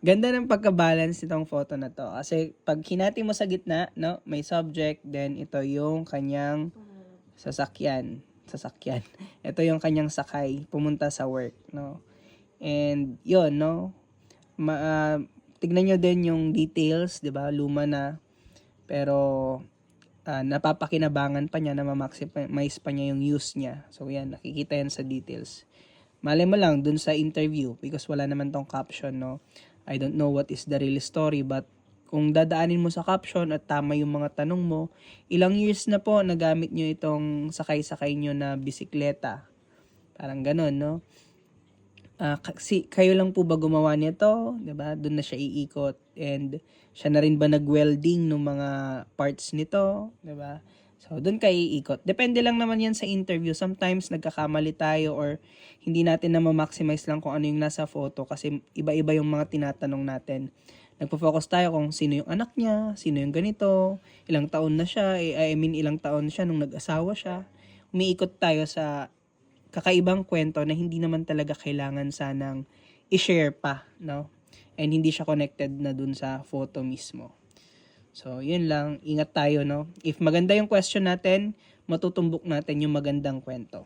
Ganda ng pagka-balance nitong photo na to. Kasi pag hinati mo sa gitna, no, may subject, then ito yung kanyang sasakyan. Sasakyan. Ito yung kanyang sakay, pumunta sa work, no. And yun, no. Tignan nyo din yung details, 'di ba? Luma na. Pero napapakinabangan pa niya na ma-maximize pa niya yung use niya. So yan, nakikita yan sa details. Malay mo lang dun sa interview because wala naman tong caption, no. I don't know what is the real story, but kung dadaanin mo sa caption at tama yung mga tanong mo, ilang years na po nagamit nyo itong sakay-sakay nyo na bisikleta. Parang ganun, no? Kayo lang po ba gumawa nito? 'Di ba? Doon na siya iikot, and siya na rin ba nag-welding ng mga parts nito? 'Di ba? So, doon kayo iikot. Depende lang naman yan sa interview. Sometimes, nagkakamali tayo or hindi natin na ma-maximize lang kung ano yung nasa photo kasi iba-iba yung mga tinatanong natin. Nagpo-focus tayo kung sino yung anak niya, sino yung ganito, ilang taon na siya, ilang taon siya nung nag-asawa siya. Umiikot tayo sa kakaibang kwento na hindi naman talaga kailangan sanang i-share pa, no? And hindi siya connected na dun sa photo mismo. So, yun lang. Ingat tayo, no? If maganda yung question natin, matutumbok natin yung magandang kwento.